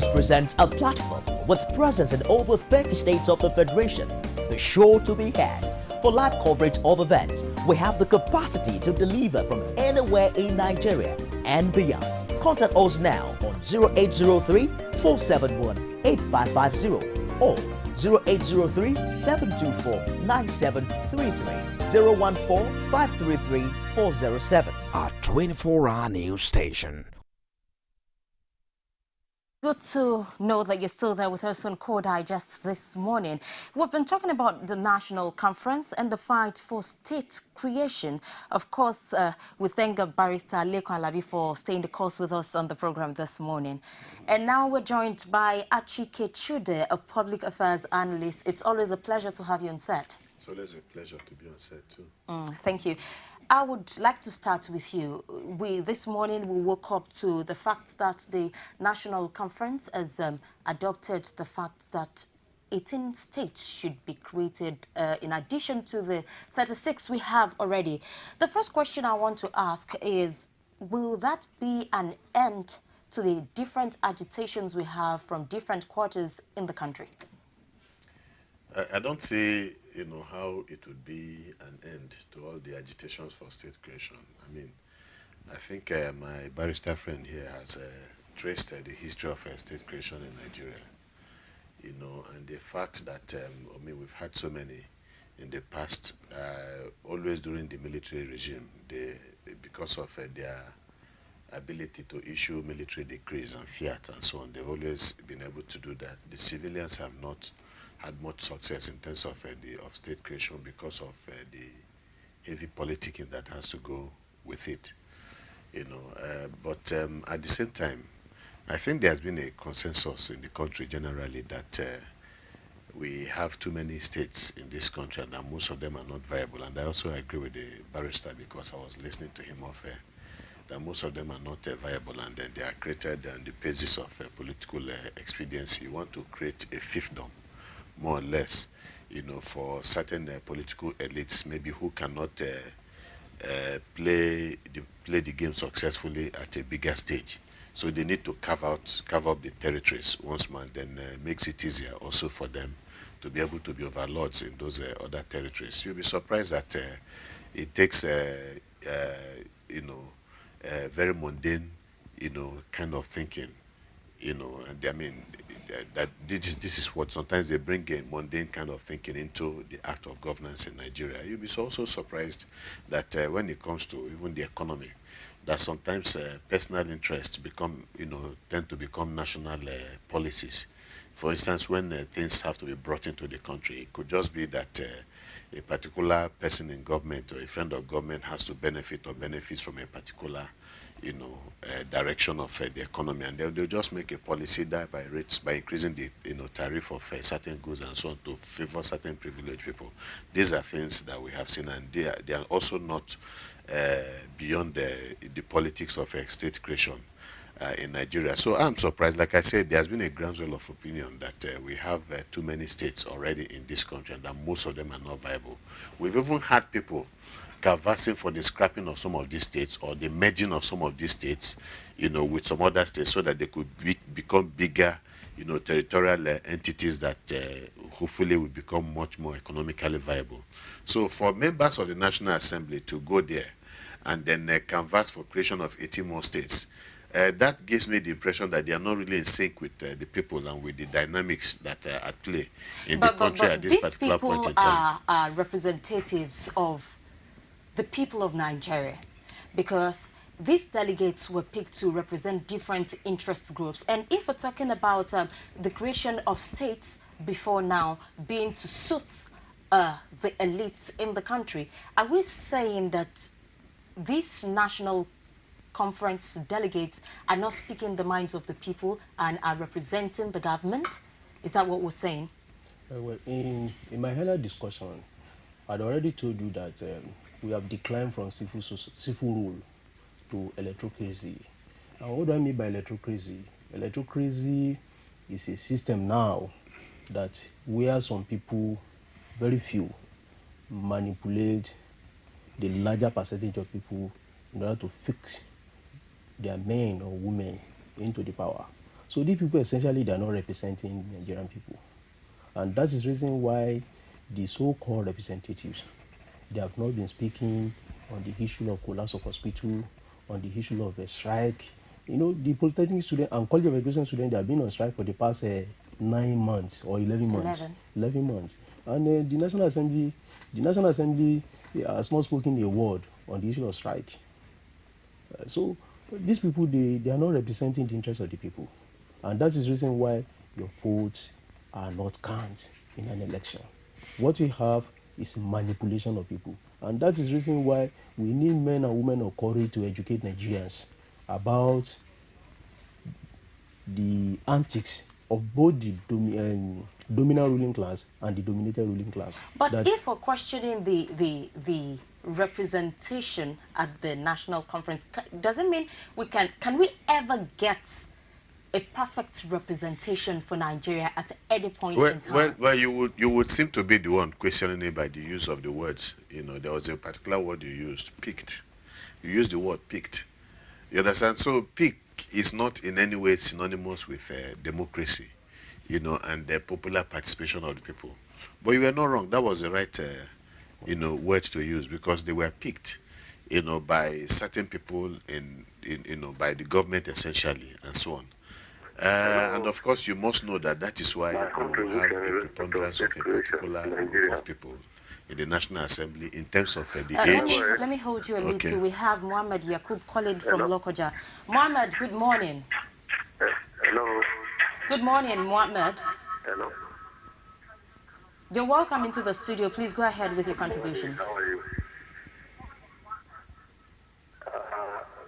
News presents a platform with presence in over 30 states of the Federation. Be sure to be had. For live coverage of events, we have the capacity to deliver from anywhere in Nigeria and beyond. Contact us now on 0803 471 8550 or 0803 724 9733 014 533 407. Our 24-hour news station. Good to know that you're still there with us on Core Digest this morning. We've been talking about the National Conference and the fight for state creation. Of course, we thank Barrister Lekan Alabi for staying the course with us on the program this morning. And now we're joined by Achike Chude, a public affairs analyst. It's always a pleasure to have you on set. It's always a pleasure to be on set too. Thank you. I would like to start with you. This morning we woke up to the fact that the National Conference has adopted the fact that 18 states should be created in addition to the 36 we have already. The first question I want to ask is, will that be an end to the different agitations we have from different quarters in the country? I don't see, how it would be an end to all the agitations for state creation. I mean, I think my barrister friend here has traced the history of state creation in Nigeria, and the fact that, we've had so many in the past, always during the military regime, because of their ability to issue military decrees and fiat and so on, they've always been able to do that. The civilians have not had much success in terms of state creation because of the heavy politicking that has to go with it, But at the same time, I think there has been a consensus in the country generally that we have too many states in this country and that most of them are not viable. And I also agree with the barrister because I was listening to him off that most of them are not viable, and then they are created on the basis of political expediency. You want to create a fiefdom, more or less, for certain political elites, maybe who cannot play the game successfully at a bigger stage. So they need to carve up the territories once more, and then makes it easier also for them to be able to be overlords in those other territories. You'll be surprised that it takes very mundane, kind of thinking, and I mean, that this is what sometimes they bring a mundane kind of thinking into the act of governance in Nigeria. You'll be also surprised that when it comes to even the economy, that sometimes personal interests tend to become national policies. For instance, when things have to be brought into the country, it could just be that a particular person in government or a friend of government has to benefit or benefits from a particular direction of the economy, and they'll just make a policy that by increasing the tariff of certain goods and so on to favor certain privileged people. These are things that we have seen, and they are also not beyond the politics of state creation in Nigeria. So I'm surprised. Like I said, there's been a groundswell of opinion that we have too many states already in this country and that most of them are not viable. We've even had people canvassing for the scrapping of some of these states or the merging of some of these states, with some other states so that they could become bigger, territorial entities that hopefully will become much more economically viable. So for members of the National Assembly to go there and then canvass for creation of 18 more states, that gives me the impression that they are not really in sync with the people and with the dynamics that are at play in the country at this particular point in time. These people are representatives of the people of Nigeria, because these delegates were picked to represent different interest groups. And if we're talking about the creation of states before now being to suit the elites in the country, are we saying that these National Conference delegates are not speaking the minds of the people and are representing the government? Is that what we're saying? Well, in my earlier discussion, I'd already told you that we have declined from civil rule to electrocracy. Now, what do I mean by electrocracy? Electrocracy is a system now that where some people, very few, manipulate the larger percentage of people in order to fix their men or women into the power. So these people essentially they are not representing Nigerian people. And that is the reason why the so-called representatives, they have not been speaking on the issue of collapse of hospital, on the issue of a strike. You know, the polytechnic students and college of education students, they have been on strike for the past 9 months or 11 months. 11 months. And the National Assembly has not spoken a word on the issue of strike. So these people, they are not representing the interests of the people. And that is the reason why your votes are not counted in an election. What we have is manipulation of people. And that is the reason why we need men and women of courage to educate Nigerians about the antics of both the dominant ruling class and the dominated ruling class. But if we're questioning the representation at the national conference, does it mean can we ever get a perfect representation for Nigeria at any point in time? Well, you would seem to be the one questioning it by the use of the words. You know, there was a particular word you used, picked. You used the word picked. You understand? So pick is not in any way synonymous with democracy, you know, and the popular participation of the people. But you were not wrong. That was the right, you know, word to use, because they were picked, you know, by certain people you know, by the government essentially, and so on. And of course, you must know that is why we have a preponderance of a particular group of people in the National Assembly in terms of the age. Let me hold you a little. We have Mohammed Yakub calling from Lokoja. Mohammed, good morning. Hello. Good morning, Mohammed. Hello. You're welcome into the studio. Please go ahead with your contribution. How are you?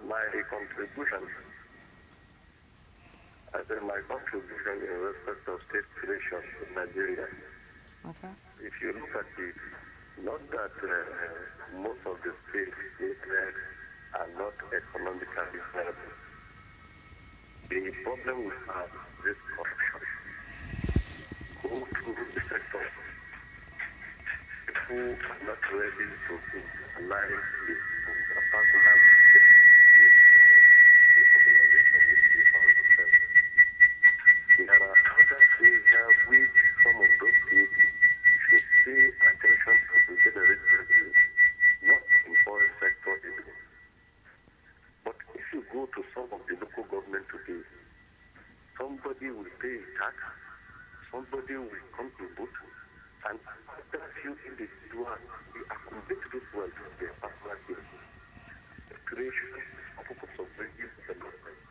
My contribution in respect of state creation in Nigeria. Okay. If you look at it, not that most of the states are not economically viable. The problem we have is this corruption. Go through the sector. Who are not ready to align with the personal the organization which they found themselves. There are other areas which some of those states should pay attention to generate revenue, not in foreign sector anymore. But if you go to some of the local government today, somebody will pay a tax, somebody will contribute, and after a few individuals will accumulate this wealth to their personal gain. The creation of purpose of bringing development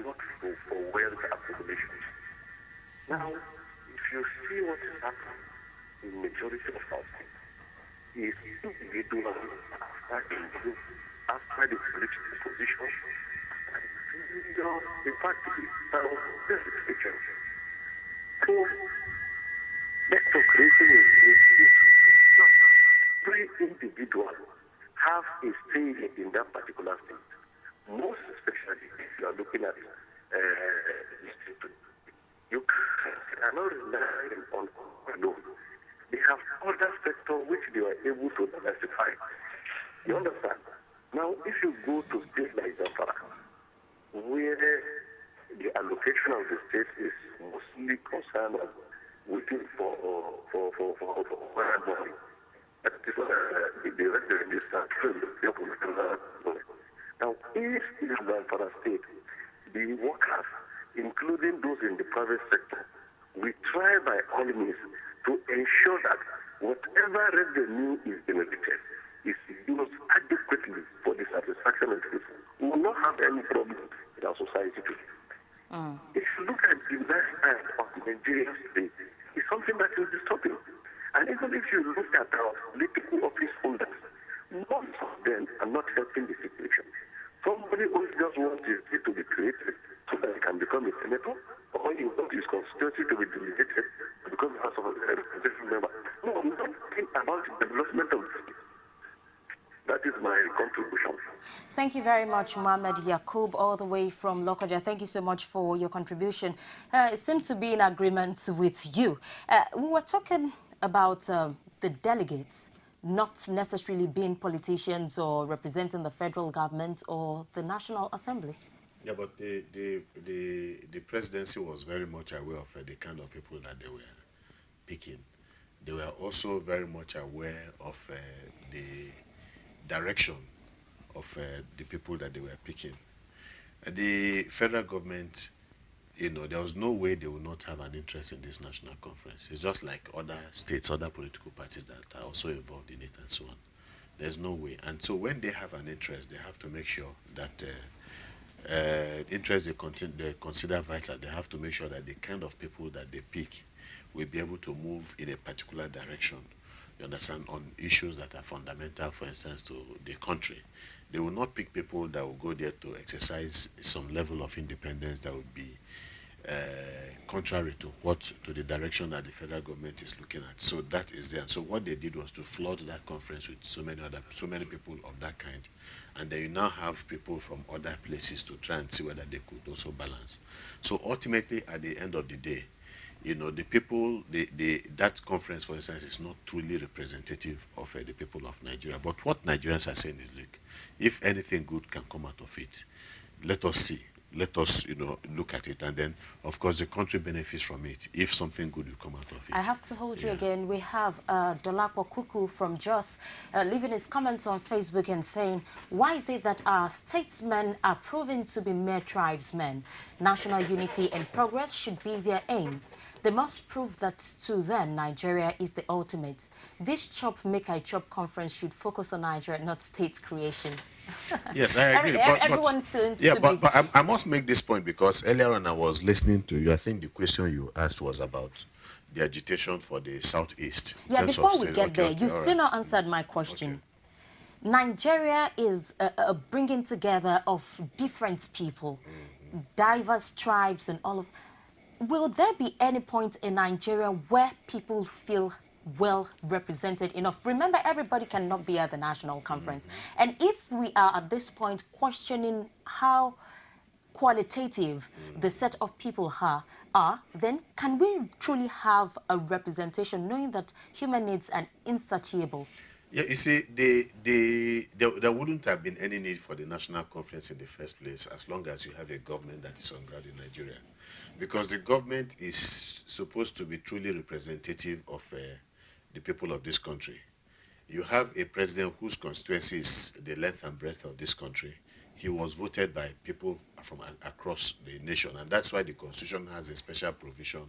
not for wealth accumulation. Now, if you see what is happening in majority of our states, is individuals after the political position, in fact, this is the picture. So, vector creation is every individual have a say in that particular state. Most especially if you are looking at you cannot rely on alone. They have other sectors which they are able to diversify. You understand? Now, if you go to states like Zamfara, where the allocation of the state is mostly concerned with waiting for money. That is the resident is now, if in Zamfara state, the workers, including those in the private sector, we try by all means to ensure that whatever revenue is generated is used adequately for the satisfaction of the people. We will not have any problem in our society today. If you look at the lifestyle of Nigerians today, it's something that is disturbing. And even if you look at our political office holders, most of them are not helping the situation. Somebody who just wants his seat to be created so that he can become a senator, or he wants his constituency to be delegated to become a House of Representative member. No, I'm not thinking about the development of the state. That is my contribution. Thank you very much, Mohammed Yakub, all the way from Lokoja. Thank you so much for your contribution. It seems to be in agreement with you. We were talking about the delegates not necessarily being politicians or representing the federal government or the National Assembly. Yeah, but the presidency was very much aware of the kind of people that they were picking. They were also very much aware of the direction of the people that they were picking. The federal government, there was no way they would not have an interest in this national conference. It's just like other states, other political parties that are also involved in it and so on. There's no way. And so when they have an interest, they have to make sure that interest they consider vital. They have to make sure that the kind of people that they pick will be able to move in a particular direction, you understand, on issues that are fundamental, for instance, to the country. They will not pick people that will go there to exercise some level of independence that would be contrary to the direction that the federal government is looking at. So that is there. And so what they did was to flood that conference with so many people of that kind, and then you now have people from other places to try and see whether they could also balance. So ultimately, at the end of the day, the people, that conference, for instance, is not truly representative of the people of Nigeria. But what Nigerians are saying is, look, if anything good can come out of it, let us see. Let us, look at it, and then, of course, the country benefits from it if something good will come out of it. I have to hold you again. We have Dolapo Kuku from Jos leaving his comments on Facebook and saying, why is it that our statesmen are proven to be mere tribesmen? National unity and progress should be their aim. They must prove that to them, Nigeria is the ultimate. This Chop Make I Chop conference should focus on Nigeria, not state creation. Yes, I agree. Everyone seems to be... but I must make this point because earlier on I was listening to you. I think the question you asked was about the agitation for the Southeast. Yeah, before we get there, you've still not answered my question. Okay. Nigeria is a bringing together of different people, diverse tribes and all of... Will there be any point in Nigeria where people feel well represented enough? Remember, everybody cannot be at the national conference. And if we are at this point questioning how qualitative the set of people are, then can we truly have a representation knowing that human needs are insatiable? Yeah, you see, there wouldn't have been any need for the national conference in the first place as long as you have a government that is on ground in Nigeria. Because the government is supposed to be truly representative of the people of this country. You have a president whose constituency is the length and breadth of this country. He was voted by people from across the nation, and that's why the Constitution has a special provision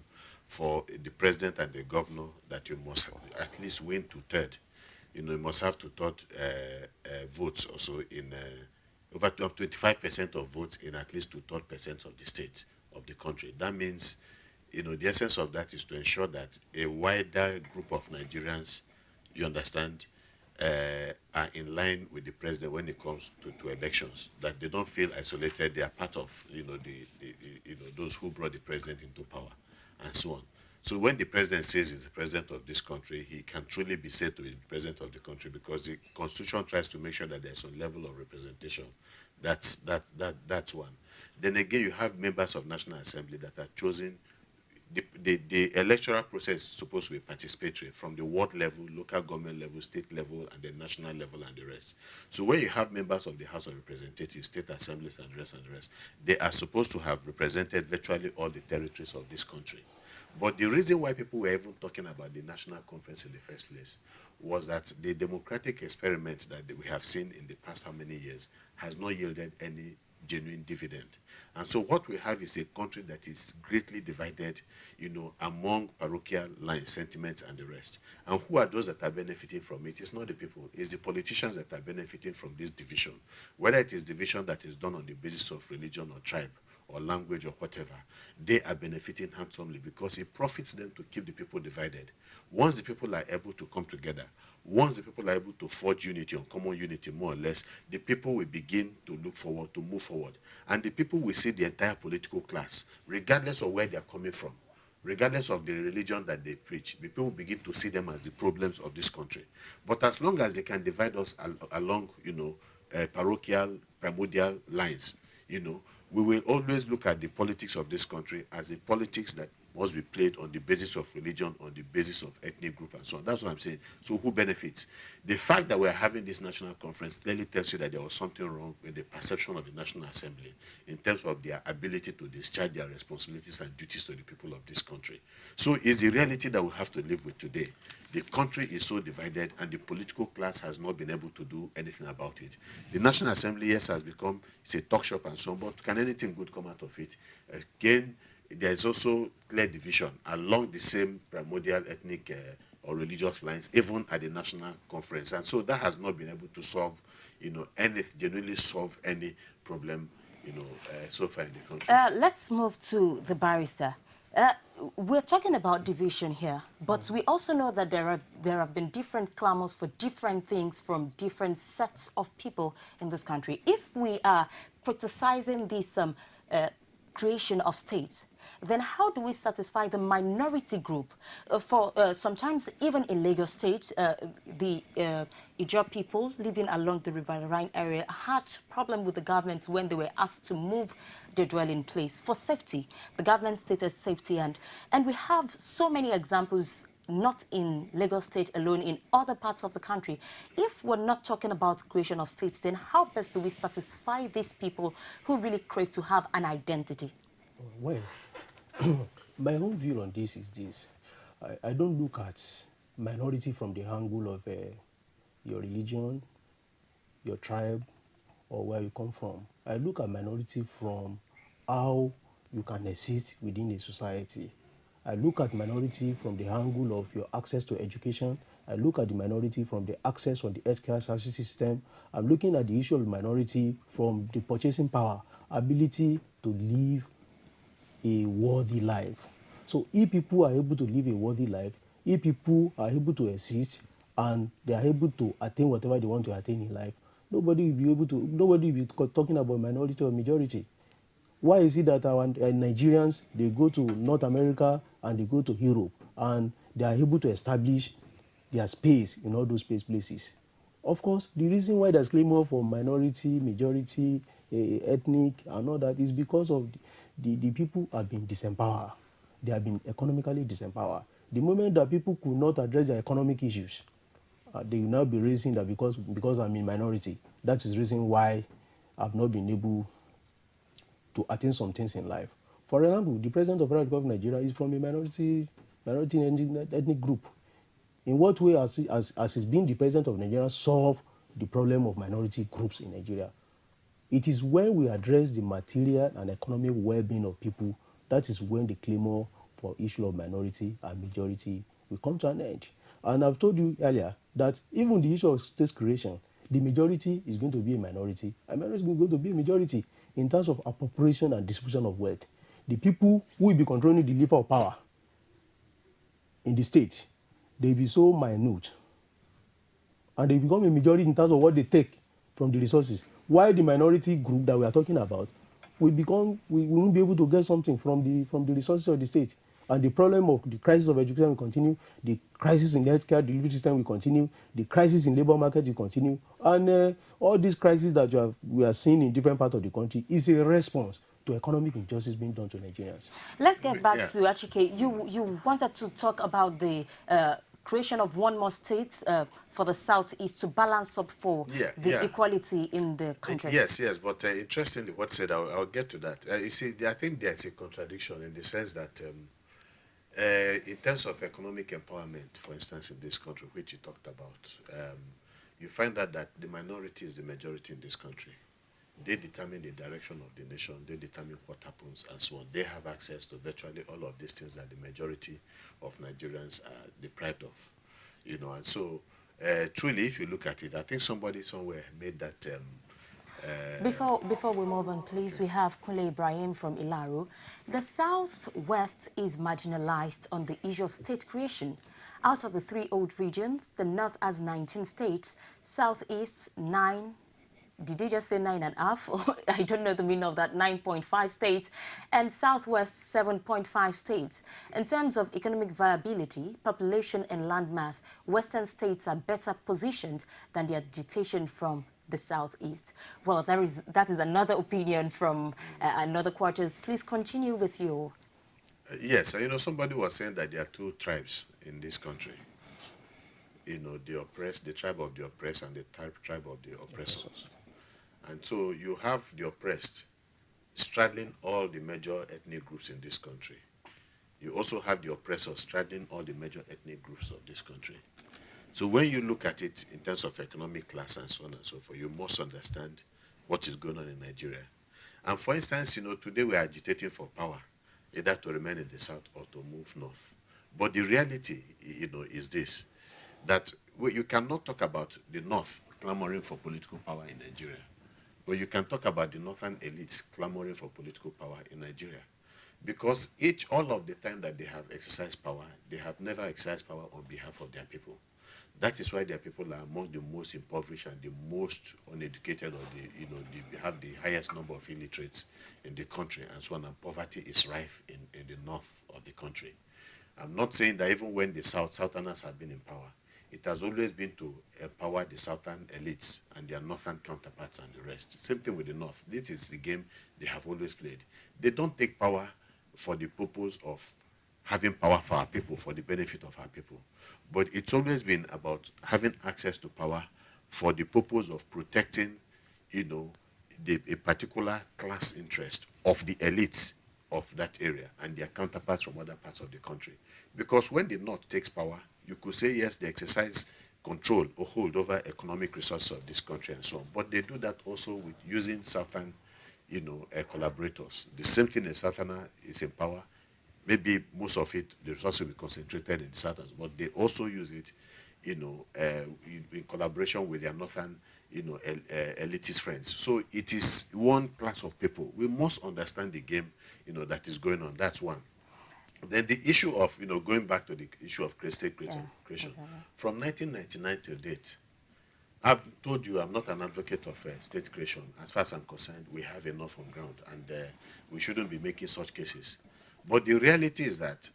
for the president and the governor that you must at least win two-thirds. You must have two-thirds votes also in over 25% of votes in at least two-thirds % of the states of the country. That means, the essence of that is to ensure that a wider group of Nigerians, you understand, are in line with the president when it comes to elections, that they don't feel isolated. They are part of, those who brought the president into power and so on. So when the president says he's the president of this country, he can truly be said to be the president of the country because the Constitution tries to make sure that there's some level of representation. That's one. Then again, you have members of National Assembly that are chosen. The electoral process is supposed to be participatory from the ward level, local government level, state level, and the national level and the rest. So when you have members of the House of Representatives, state assemblies, and the rest, they are supposed to have represented virtually all the territories of this country. But the reason why people were even talking about the national conference in the first place was that the democratic experiment that we have seen in the past how many years has not yielded any genuine dividend. And so what we have is a country that is greatly divided, among parochial lines, sentiments, and the rest. And who are those that are benefiting from it? It's not the people. It's the politicians that are benefiting from this division. Whether it is division that is done on the basis of religion or tribe or language or whatever, they are benefiting handsomely because it profits them to keep the people divided. Once the people are able to come together, once the people are able to forge unity, on common unity more or less, the people will begin to look forward, to move forward. And the people will see the entire political class, regardless of where they are coming from, regardless of the religion that they preach, the people will begin to see them as the problems of this country. But as long as they can divide us along, parochial, primordial lines, we will always look at the politics of this country as the politics that must be played on the basis of religion, on the basis of ethnic group, and so on. That's what I'm saying. So who benefits? The fact that we're having this national conference clearly tells you that there was something wrong with the perception of the National Assembly in terms of their ability to discharge their responsibilities and duties to the people of this country. So it's the reality that we have to live with today. The country is so divided, and the political class has not been able to do anything about it. The National Assembly, yes, has become, it's a talk shop and so on, but can anything good come out of it? Again, there is also clear division along the same primordial ethnic or religious lines, even at the national conference. And so that has not been able to solve, genuinely solve any problem, so far in the country. Let's move to the barrister. We're talking about division here, but we also know that there have been different clamors for different things from different sets of people in this country. If we are criticizing this creation of states, then how do we satisfy the minority group? Sometimes even in Lagos State, the Ijaw people living along the riverine area had problem with the government when they were asked to move their dwelling place for safety. The government stated safety, and we have so many examples, not in Lagos State alone, in other parts of the country. If we're not talking about creation of states, then how best do we satisfy these people who really crave to have an identity? Well, my own view on this is this. I don't look at minority from the angle of your religion, your tribe, or where you come from. I look at minority from how you can exist within a society. I look at minority from the angle of your access to education. I look at the minority from the access on the healthcare service system. I'm looking at the issue of minority from the purchasing power, ability to live a worthy life. So if people are able to live a worthy life, if people are able to exist and they are able to attain whatever they want to attain in life, nobody will be talking about minority or majority. Why is it that our Nigerians, they go to North America and they go to Europe and they are able to establish their space in all those places? Of course, the reason why there's clamor for minority, majority, ethnic, and all that is because of the people have been disempowered. They have been economically disempowered. The moment that people could not address their economic issues, they will now be raising that because I'm in minority. That is the reason why I've not been able to attain some things in life. For example, the President of the Republic of Nigeria is from a minority ethnic group. In what way has he's been the President of Nigeria solve the problem of minority groups in Nigeria? It is when we address the material and economic well-being of people, that is when the clamor for issue of minority and majority will come to an end. And I've told you earlier that even the issue of state creation, the majority is going to be a minority, and minority is going to be a majority in terms of appropriation and distribution of wealth. The people who will be controlling the lever of power in the state, they will be so minute, and they become a majority in terms of what they take from the resources. While the minority group that we are talking about, we won't be able to get something from the resources of the state. And the problem of the crisis of education will continue, the crisis in the healthcare delivery system will continue, the crisis in labor market will continue, and all these crises that we are seeing in different parts of the country is a response to economic injustice being done to Nigerians. Let's get back to Achike. You wanted to talk about the creation of one more state for the Southeast to balance up for the equality in the country. Yes, but interestingly, what said, I'll get to that. You see, I think there's a contradiction in the sense that in terms of economic empowerment, for instance, in this country, which you talked about, you find that the minority is the majority in this country. They determine the direction of the nation, they determine what happens, and so on. They have access to virtually all of these things that the majority of Nigerians are deprived of. And so, truly, if you look at it, I think somebody somewhere made that... Before we move on, please, we have Kunle Ibrahim from Ilaro. The Southwest is marginalized on the issue of state creation. Out of the 3 old regions, the North has 19 states, Southeast 9. Did you just say 9.5? I don't know the meaning of that. 9.5 states, and Southwest 7.5 states. In terms of economic viability, population and landmass, Western states are better positioned than the agitation from the Southeast. Well, that is another opinion from another quarters. Please continue with your Yes, somebody was saying that there are two tribes in this country. The oppressed, the tribe of the oppressed, and the tribe of the oppressor. And so you have the oppressed straddling all the major ethnic groups in this country. You also have the oppressor straddling all the major ethnic groups of this country. So when you look at it in terms of economic class and so on and so forth, you must understand what is going on in Nigeria. And for instance, today we are agitating for power, either to remain in the south or to move north. But the reality, is this, that you cannot talk about the north clamoring for political power in Nigeria, but you can talk about the northern elites clamoring for political power in Nigeria. Because all of the time that they have exercised power, they have never exercised power on behalf of their people. That is why their people are among the most impoverished and the most uneducated, or they have the highest number of illiterates in the country, and so on. And poverty is rife in the north of the country. I'm not saying that even when the Southerners have been in power, it has always been to empower the southern elites and their northern counterparts and the rest. Same thing with the north. This is the game they have always played. They don't take power for the purpose of having power for our people, for the benefit of our people. But it's always been about having access to power for the purpose of protecting, a particular class interest of the elites of that area and their counterparts from other parts of the country. Because when the North takes power, you could say, yes, they exercise control or hold over economic resources of this country and so on. But they do that also with using Southern, collaborators. The same thing a Southerner is in power. Maybe most of it, the resources will be concentrated in the Southerners, but they also use it, in collaboration with their Northern, elitist friends. So it is one class of people. We must understand the game, that is going on. That's one. Then the issue of, going back to the issue of state creation, from 1999 till date, I've told you I'm not an advocate of state creation. As far as I'm concerned, we have enough on ground, and we shouldn't be making such cases. But the reality is that,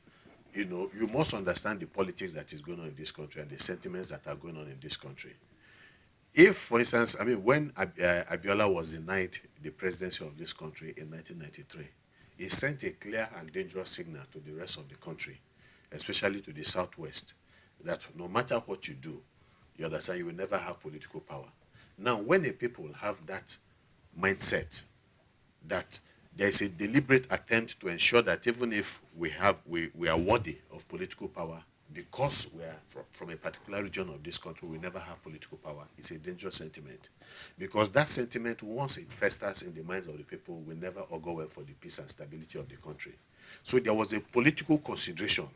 you must understand the politics that is going on in this country and the sentiments that are going on in this country. If, for instance, when Abiola was denied the presidency of this country in 1993, he sent a clear and dangerous signal to the rest of the country, especially to the southwest, that no matter what you do, you understand, you will never have political power. Now, when the people have that mindset, that there is a deliberate attempt to ensure that even if we are worthy of political power, because we are from a particular region of this country, we never have political power. It's a dangerous sentiment. Because that sentiment, once it festers in the minds of the people, will never augur well for the peace and stability of the country. So there was a political consideration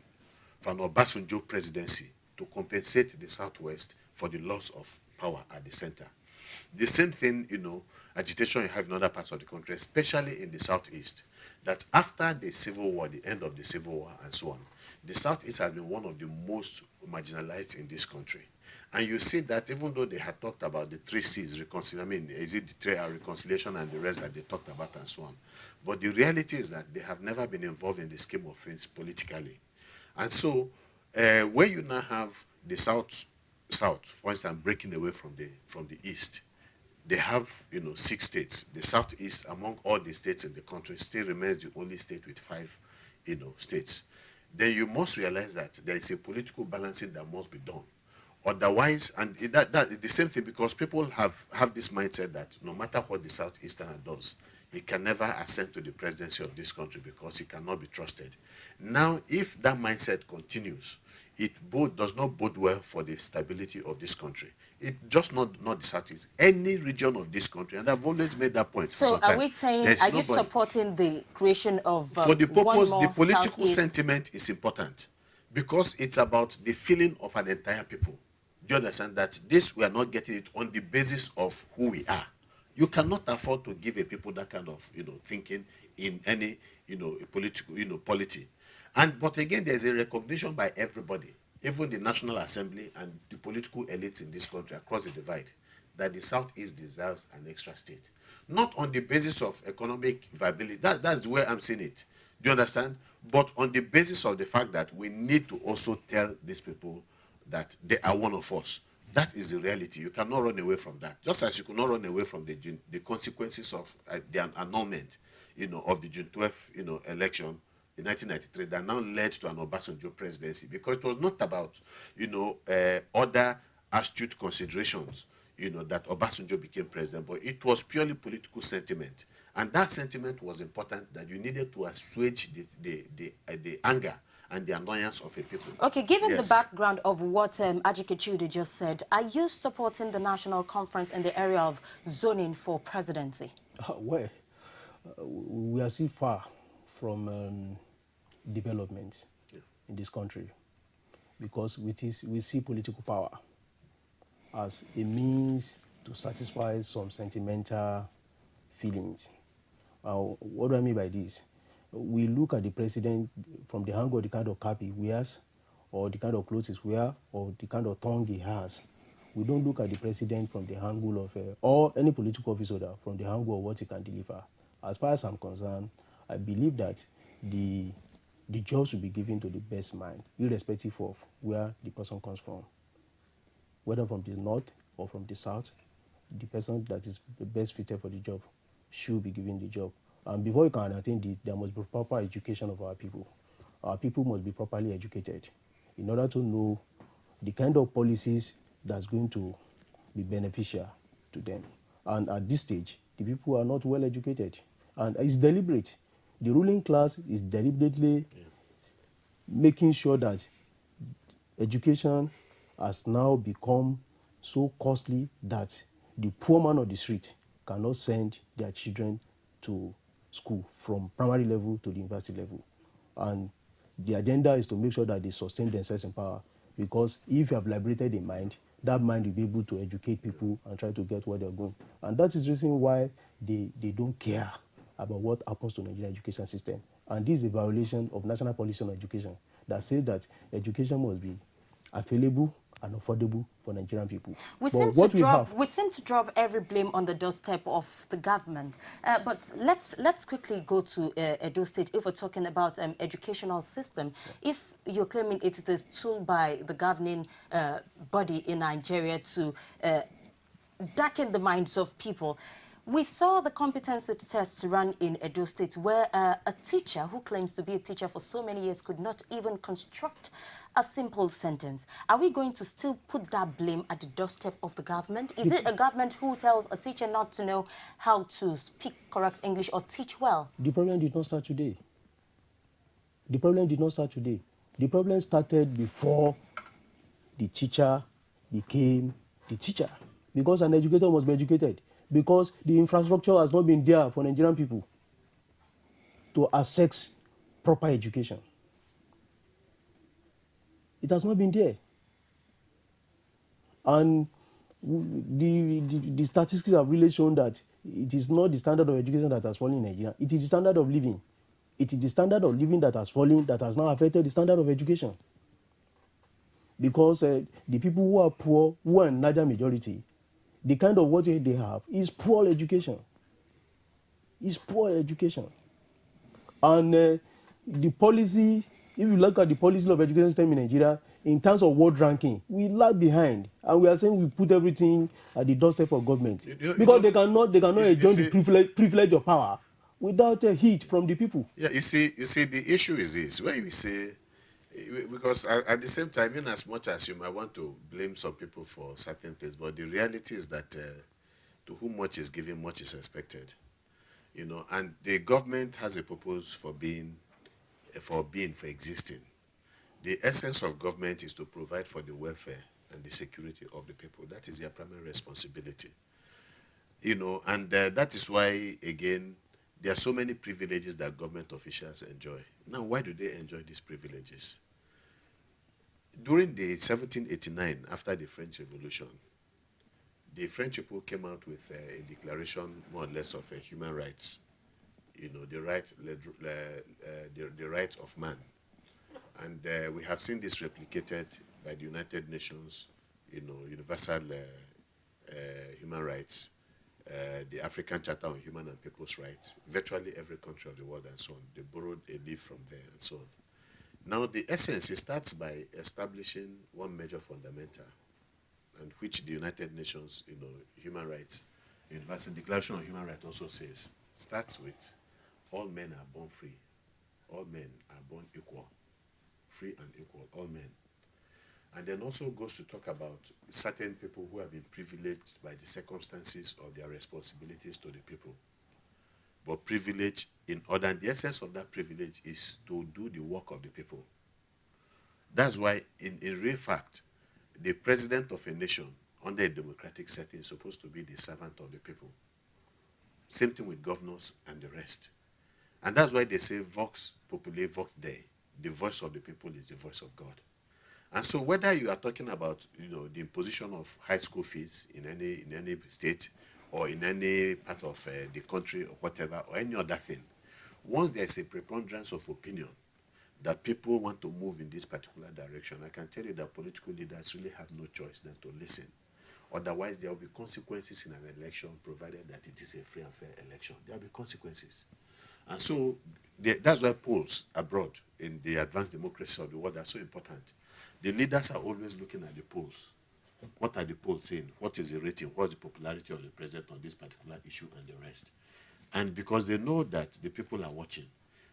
for an Obasanjo presidency to compensate the Southwest for the loss of power at the center. The same thing, agitation you have in other parts of the country, especially in the Southeast, that after the Civil War, the end of the Civil War and so on, the Southeast has been one of the most marginalized in this country. And you see that even though they had talked about the 3 C's, is it the reconciliation and the rest that they talked about and so on. But the reality is that they have never been involved in the scheme of things politically. And so, when you now have the South, for instance, breaking away from the East, they have, 6 states. The Southeast, among all the states in the country, still remains the only state with 5, states. Then you must realize that there is a political balancing that must be done. Otherwise, and that is the same thing, because people have this mindset that no matter what the Southeasterner does, he can never ascend to the presidency of this country because he cannot be trusted. Now, if that mindset continues, it does not bode well for the stability of this country. It just not the Southeast, any region of this country, and I've always made that point. So are we saying, are you supporting the creation of for the purpose, the political Southeast sentiment is important, because it's about the feeling of an entire people. Do you understand that this, we are not getting it on the basis of who we are? You cannot afford to give a people that kind of, thinking in any, political, polity. But again, there's a recognition by everybody, even the National Assembly and the political elites in this country across the divide, that the Southeast deserves an extra state. Not on the basis of economic viability. That's the way I'm seeing it. Do you understand? But on the basis of the fact that we need to also tell these people that they are one of us. That is the reality. You cannot run away from that. Just as you could not run away from the consequences of the annulment, of the June 12th, election in 1993 that now led to an Obasanjo presidency, because it was not about, other astute considerations, that Obasanjo became president, but it was purely political sentiment. And that sentiment was important, that you needed to assuage the anger and the annoyance of a people. Okay, given Yes. the background of what Ajike Chude just said, are you supporting the National Conference in the area of zoning for presidency? Well, we are still far from development in this country, because we see political power as a means to satisfy some sentimental feelings. What do I mean by this? We look at the president from the angle of the kind of cap he wears, or the kind of clothes he wears, or the kind of tongue he has. We don't look at the president from the angle of, or any political officer from the angle of what he can deliver. As far as I'm concerned, I believe that the jobs should be given to the best mind, irrespective of where the person comes from. Whether from the north or from the south, the person that is the best fitted for the job should be given the job. And before you can attain there must be proper education of our people. Our people must be properly educated in order to know the kind of policies that's going to be beneficial to them. And at this stage, the people are not well educated. And it's deliberate. The ruling class is deliberately making sure that education has now become so costly that the poor man of the street cannot send their children to school from primary level to the university level. And the agenda is to make sure that they sustain themselves in power, because if you have liberated a mind, that mind will be able to educate people and try to get where they're going. And that is the reason why they don't care about what happens to the Nigerian education system. And this is a violation of national policy on education that says that education must be available and affordable for Nigerian people. We seem to drop every blame on the doorstep of the government. But let's quickly go to Edo State. If we're talking about educational system, if you're claiming it is a tool by the governing body in Nigeria to darken the minds of people, we saw the competency test run in Edo State, where a teacher who claims to be a teacher for so many years could not even construct a simple sentence. Are we going to still put that blame at the doorstep of the government? Is it a government who tells a teacher not to know how to speak correct English or teach well? The problem did not start today. The problem did not start today. The problem started before the teacher became the teacher, because an educator must be educated, because the infrastructure has not been there for Nigerian people to access proper education. It has not been there. And the statistics have really shown that it is not the standard of education that has fallen in Nigeria. It is the standard of living. It is the standard of living that has fallen, that has now affected the standard of education. Because the people who are poor, who are in larger majority, the kind of what they have is poor education. It's poor education. And the policy, if you look at the policy of education system in Nigeria, in terms of world ranking, we lag behind. And we are saying we put everything at the doorstep of government. Because they cannot enjoy the privilege of power without a heat from the people. Yeah, you see, the issue is this. When you say, because at the same time, in as much as you might want to blame some people for certain things, but the reality is that to whom much is given, much is expected. And the government has a purpose for existing. The essence of government is to provide for the welfare and the security of the people. That is their primary responsibility. And that is why, again, there are so many privileges that government officials enjoy. Now, why do they enjoy these privileges? During the 1789, after the French Revolution, the French people came out with a declaration, more or less, of human rights. The right of man. And we have seen this replicated by the United Nations, Universal Human Rights, the African Charter on Human and People's Rights, virtually every country of the world and so on. They borrowed a leaf from there and so on. Now, the essence, it starts by establishing one major fundamental, and which the United Nations, human rights, Universal Declaration on Human Rights also says, starts with all men are born free all men are born equal, free and equal, all men. And then also goes to talk about certain people who have been privileged by the circumstances of their responsibilities to the people. But privilege in order, and the essence of that privilege is to do the work of the people. That's why, in real fact, the president of a nation under a democratic setting is supposed to be the servant of the people. Same thing with governors and the rest. And that's why they say Vox Populi Vox Dei. The voice of the people is the voice of God. And so whether you are talking about, the imposition of high school fees in any state or in any part of the country or whatever, or any other thing, once there's a preponderance of opinion that people want to move in this particular direction, I can tell you that political leaders really have no choice than to listen. Otherwise, there will be consequences in an election, provided that it is a free and fair election. There will be consequences. And so that's why polls abroad in the advanced democracy of the world are so important. The leaders are always looking at the polls. What are the polls saying? What is the rating? What's the popularity of the president on this particular issue and the rest? And because they know that the people are watching,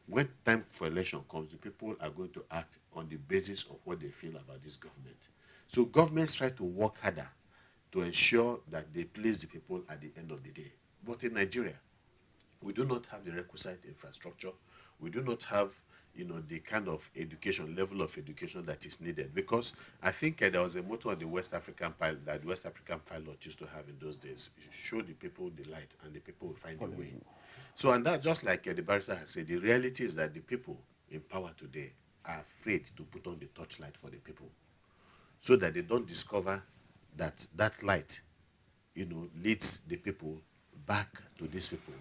when time for election comes, the people are going to act on the basis of what they feel about this government. So governments try to work harder to ensure that they please the people at the end of the day. But in Nigeria, we do not have the requisite infrastructure. We do not have, the kind of education, level of education that is needed. Because I think there was a motto on the West African pilot that West African pilot used to have in those days: show the people the light, and the people will find a way. So, and that, just like the barrister has said, the reality is that the people in power today are afraid to put on the torchlight for the people, so that they don't discover that that light, leads the people back to these people,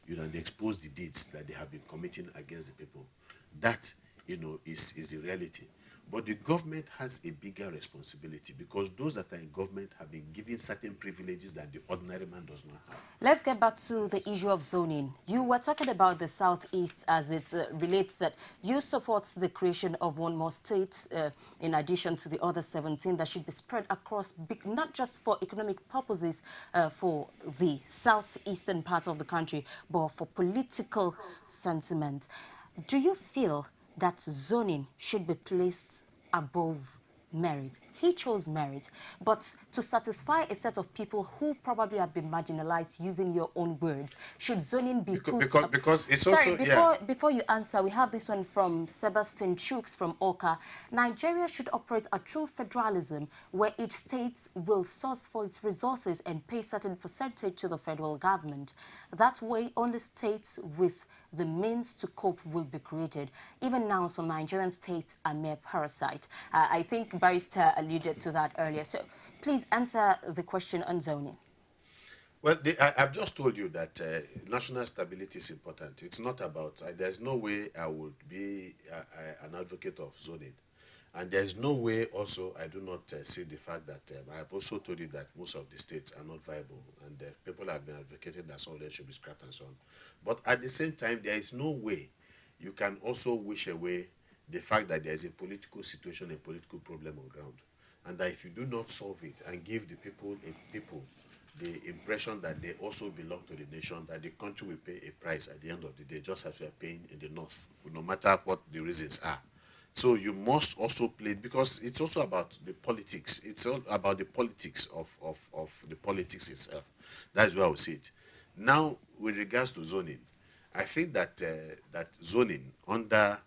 and they expose the deeds that they have been committing against the people. That, is the reality. But the government has a bigger responsibility, because those that are in government have been given certain privileges that the ordinary man does not have. Let's get back to the issue of zoning. You were talking about the Southeast as it relates that you support the creation of one more state in addition to the other 17 that should be spread across, not just for economic purposes for the southeastern part of the country, but for political sentiment. Do you feel that zoning should be placed above merit? He chose merit, but to satisfy a set of people who probably have been marginalized, using your own words, should zoning be because it's Sorry, also before you answer, we have this one from Sebastian Chooks from Oka. Nigeria should operate a true federalism where each state will source for its resources and pay certain percentage to the federal government. That way, only states with the means to cope will be created. Even now, some Nigerian states are mere parasites. I think Barrister alluded to that earlier. So please answer the question on zoning. Well, I've just told you that national stability is important. It's not about, there's no way I would be an advocate of zoning. And there's no way also I do not see the fact that I've also told you that most of the states are not viable, and people have been advocating that some of them should be scrapped and so on. But at the same time, there is no way you can also wish away the fact that there is a political situation, a political problem on ground. And that if you do not solve it and give the people the impression that they also belong to the nation, that the country will pay a price at the end of the day, just as we are paying in the north, no matter what the reasons are. So you must also play, because it's also about the politics. It's all about the politics of the politics itself. That's where I would see it. Now, with regards to zoning, I think that that zoning under,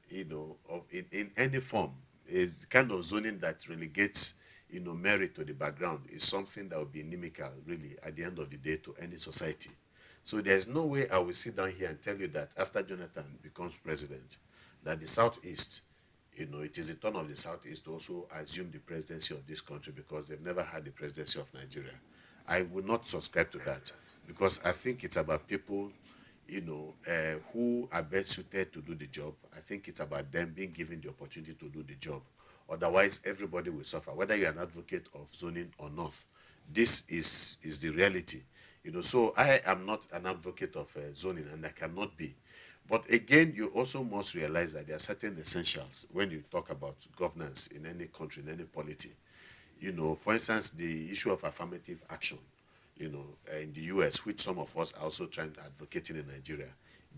in any form, is kind of zoning that relegates, merit to the background, is something that would be inimical, really, at the end of the day, to any society. So there's no way I will sit down here and tell you that after Jonathan becomes president, that the Southeast, it is the turn of the Southeast to also assume the presidency of this country, because they've never had the presidency of Nigeria. I would not subscribe to that, because I think it's about people, who are best suited to do the job. I think it's about them being given the opportunity to do the job. Otherwise, everybody will suffer, whether you're an advocate of zoning or not. This is the reality. So I am not an advocate of zoning, and I cannot be. But again, you also must realize that there are certain essentials when you talk about governance in any country, in any polity. For instance, the issue of affirmative action, in the US, which some of us are also trying to advocate in Nigeria,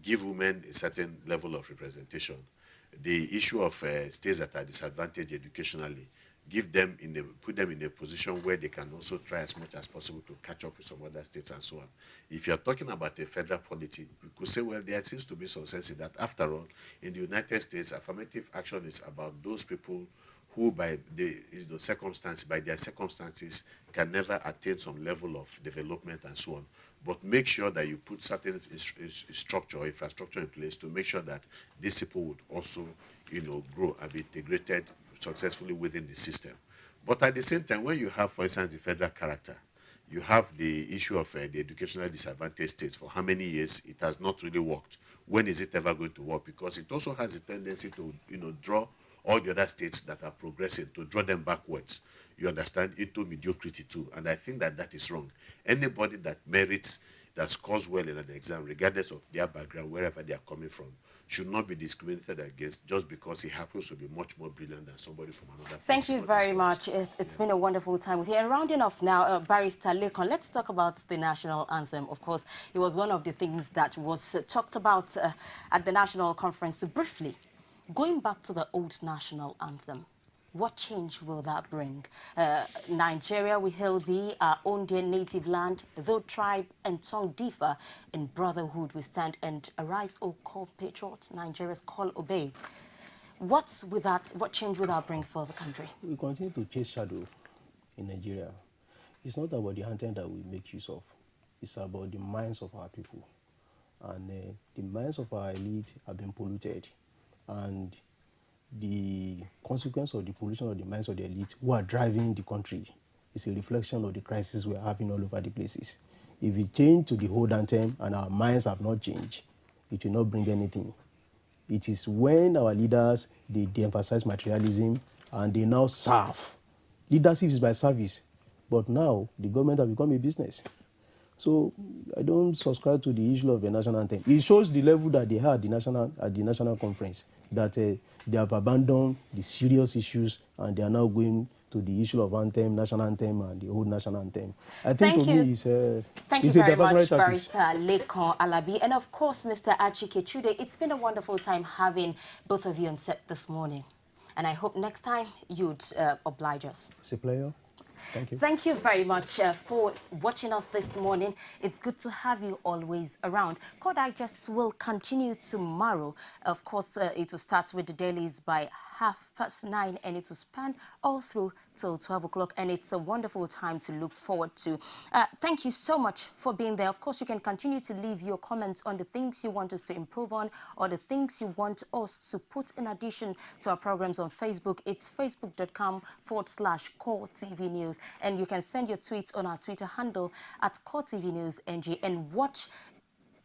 give women a certain level of representation. The issue of states that are disadvantaged educationally, put them in a position where they can also try as much as possible to catch up with some other states and so on. If you're talking about a federal polity, you could say, well, there seems to be some sense in that. After all, in the United States, affirmative action is about those people who by their circumstances can never attain some level of development and so on. But make sure that you put certain structure or infrastructure in place to make sure that these people would also, grow and be integrated successfully within the system. But at the same time, when you have, for instance, the federal character, you have the issue of the educational disadvantaged states. For how many years it has not really worked? When is it ever going to work? Because it also has a tendency to, draw all the other states that are progressing, to draw them backwards, you understand, into mediocrity too. And I think that that is wrong. Anybody that merits, that scores well in an exam, regardless of their background, wherever they are coming from, should not be discriminated against just because he happens to be much more brilliant than somebody from another place. Thank you very much. It's been a wonderful time with you. And rounding off now, Barrister Lekon, let's talk about the national anthem. Of course, it was one of the things that was talked about at the national conference. So briefly, going back to the old national anthem, what change will that bring? Nigeria, we hail thee, our own dear native land. Though tribe and tongue differ, in brotherhood we stand. And arise, O compatriot, Nigeria's call obey. What change will that bring for the country? We continue to chase shadow in Nigeria. It's not about the anthem that we make use of. It's about the minds of our people. And the minds of our elite have been polluted. And the consequence of the pollution of the minds of the elite who are driving the country is a reflection of the crisis we are having all over the places. If we change to the old anthem and our minds have not changed, it will not bring anything. It is when our leaders, they de-emphasize materialism and they now serve. Leadership is by service, but now the government has become a business. So I don't subscribe to the issue of the national anthem. It shows the level that they had at the national conference, that they have abandoned the serious issues and they are now going to the issue of anthem, national anthem, and the old national anthem. I think to me it's Thank you very much, Barrister Lekon Alabi. And of course, Mr. Achike Chude, it's been a wonderful time having both of you on set this morning. And I hope next time you'd oblige us. It's a pleasure. Thank you. Thank you very much for watching us this morning. It's good to have you always around. Core Digest will continue tomorrow. Of course, it will start with the dailies by 9:30 and it will span all through till 12 o'clock. And it's a wonderful time to look forward to. Thank you so much for being there. Of course, you can continue to leave your comments on the things you want us to improve on or the things you want us to put in addition to our programs on Facebook. It's facebook.com/Core TV News. And you can send your tweets on our Twitter handle at Core TV News NG and watch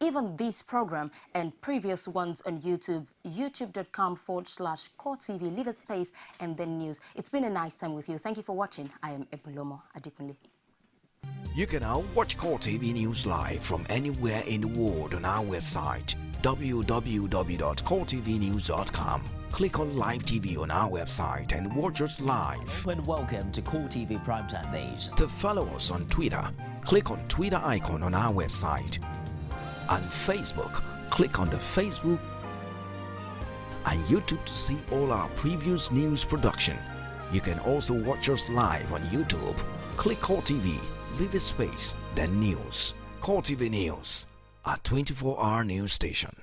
even this program and previous ones on YouTube, youtube.com/Core TV. Leave a space and then news. It's been a nice time with you. Thank you for watching. I am Ebulomo Adikunle. You can now watch Core TV News live from anywhere in the world on our website, www.coretvnews.com. Click on Live TV on our website and watch us live. And welcome to Core TV Primetime Days. To follow us on Twitter, click on Twitter icon on our website. And Facebook, click on the Facebook and YouTube to see all our previous news production. You can also watch us live on YouTube. Click Core TV, leave a space, then news. Core TV News, a 24-hour news station.